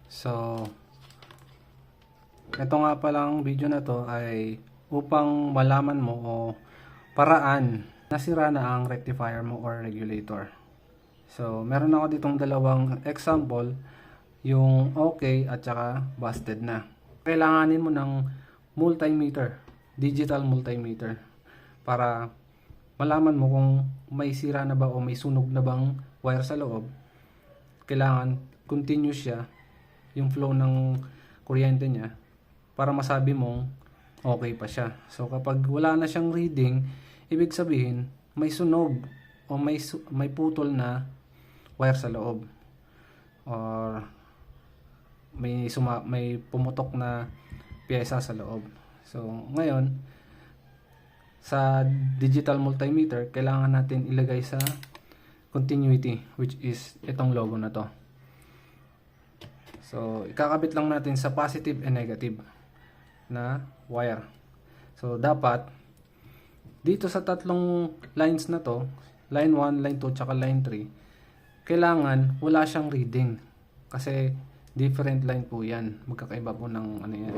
So, ito nga palang video na to ay upang malaman mo o paraan nasira na ang rectifier mo or regulator. So, meron ako ditong dalawang example, yung okay at saka busted na. Kailanganin mo ng multimeter, digital multimeter, para malaman mo kung may sira na ba o may sunog na bang wire sa loob. Kailangan continuous siya yung flow ng kuryente niya para masabi mong okay pa siya. So kapag wala na siyang reading, ibig sabihin may sunog o may putol na wire sa loob, or may pumutok na piyesa sa loob. So ngayon, sa digital multimeter, kailangan natin ilagay sa continuity, which is itong logo na to. So, ikakabit lang natin sa positive and negative na wire. So, dapat dito sa tatlong lines na to, line 1, line 2, tsaka line 3, kailangan wala siyang reading. Kasi different line po yan. Magkakaiba po ng ano yan.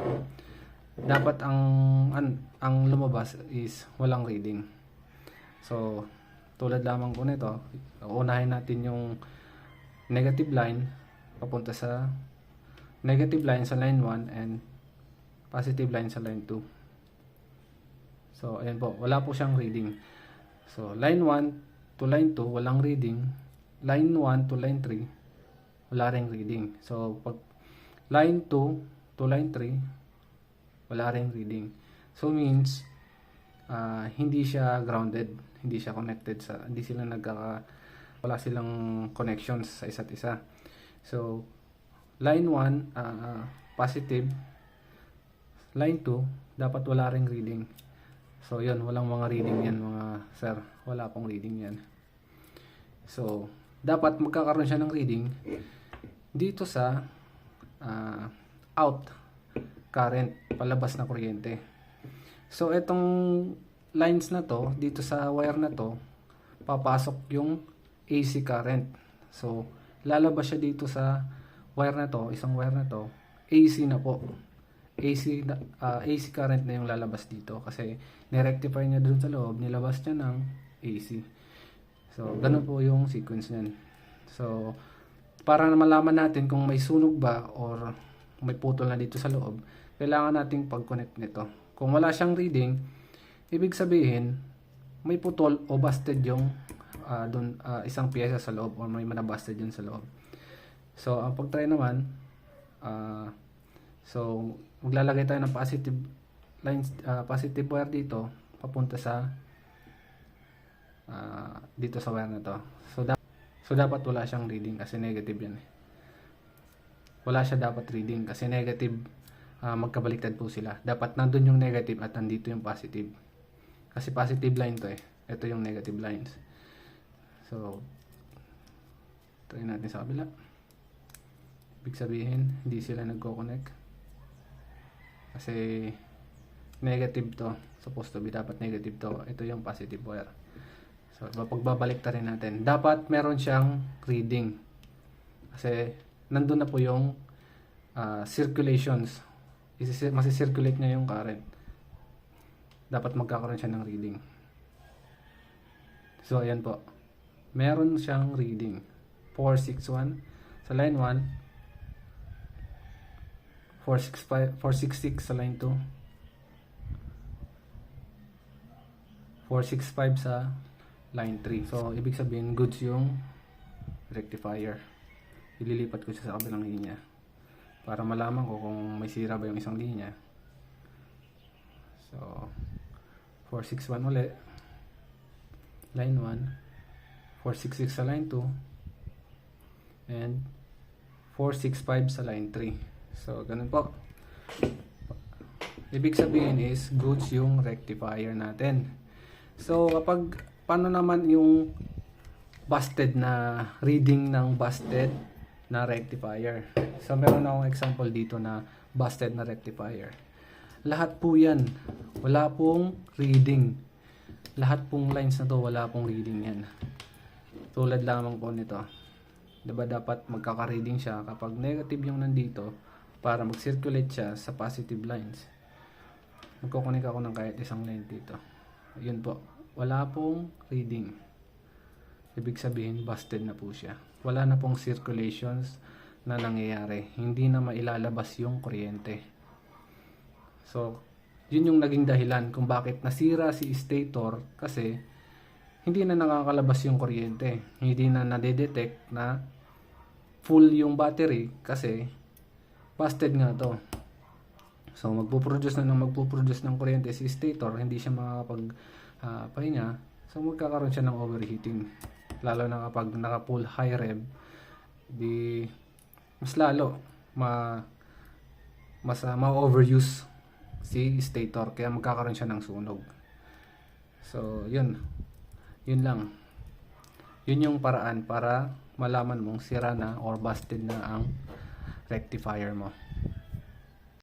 Dapat ang lumabas is walang reading. So, tulad lamang po nito, unahin natin yung negative line papunta sa negative line sa line 1 and positive line sa line 2. So, ayan po, wala po siyang reading. So, line 1 to line 2, walang reading. Line 1 to line 3, wala ring reading. So, pag line 2 to line 3, wala ring reading. So, means, hindi siya grounded, hindi siya connected hindi sila wala silang connections sa isa't isa. So, line 1, positive. Line 2, dapat wala ring reading. So, yun, walang mga reading yan mga sir. Wala pong reading yan. So, dapat magkakaroon siya ng reading dito sa out current, palabas na kuryente. So, itong lines na to, dito sa wire na to, papasok yung AC current. So, lalabas siya dito sa wire na to, isang wire na to, AC na po. AC current na yung lalabas dito kasi nirectify niya dun sa loob, nilabas niya ng AC. So, ganun po yung sequence niyan. So, para na malaman natin kung may sunog ba or may putol na dito sa loob, kailangan nating pag-connect nito. Kung wala siyang reading, ibig sabihin may putol o busted yung isang piyesa sa loob or may manabusted yun sa loob. So, ang pag-try naman, so, maglalagay tayo ng positive lines, positive wire dito, papunta sa dito sa wire na to. So, dapat wala siyang reading kasi negative yan. Wala siya dapat reading kasi negative, magkabaliktad po sila. Dapat nandun yung negative at nandito yung positive. Kasi positive line to eh. Ito yung negative lines. So, try natin sa kabila. Ibig sabihin, hindi sila nagko-connect. Kasi negative to. Supposed to be dapat negative to. Ito yung positive wire. So, pagbabalik ta rin natin. Dapat meron siyang reading. Kasi nandun na po yung circulations. Masisirculate niya yung current. Dapat magkakaroon siya ng reading. So, ayan po. Meron siyang reading. 461 sa line 1. 466 sa line 2, 465 sa line 3. So, ibig sabihin, goods yung rectifier. Ililipat ko siya sa kabilang linya para malaman ko kung may sira ba yung isang linya. So, 461 ulit, line 1, 466 sa line 2, and 465 sa line 3. So, ganun po. Ibig sabihin is goods yung rectifier natin. So, paano naman yung busted na reading ng busted na rectifier? So, meron akong example dito na busted na rectifier. Lahat po yan, wala pong reading. Lahat pong lines na to, wala pong reading yan. Tulad lamang po nito. 'Di ba dapat magkaka-reading siya kapag negative yung nandito para mag-circulate siya sa positive lines. Magkukunik ako ng kahit isang line dito. Yun po. Wala pong reading. Ibig sabihin, busted na po siya. Wala na pong circulations na nangyayari. Hindi na mailalabas yung kuryente. So, yun yung naging dahilan kung bakit nasira si stator kasi hindi na nakakalabas yung kuryente. Hindi na nadedetect na full yung battery kasi busted nga to. So magpo-produce ng kuryente si stator, hindi siya makakapag pahinga. So magkakaroon siya ng overheating. Lalo na kapag naka-full high rev, di mas lalo ma-overuse si stator kaya magkakaroon siya ng sunog. So yun lang. Yun yung paraan para malaman mong sira na or busted na ang rectifier mo.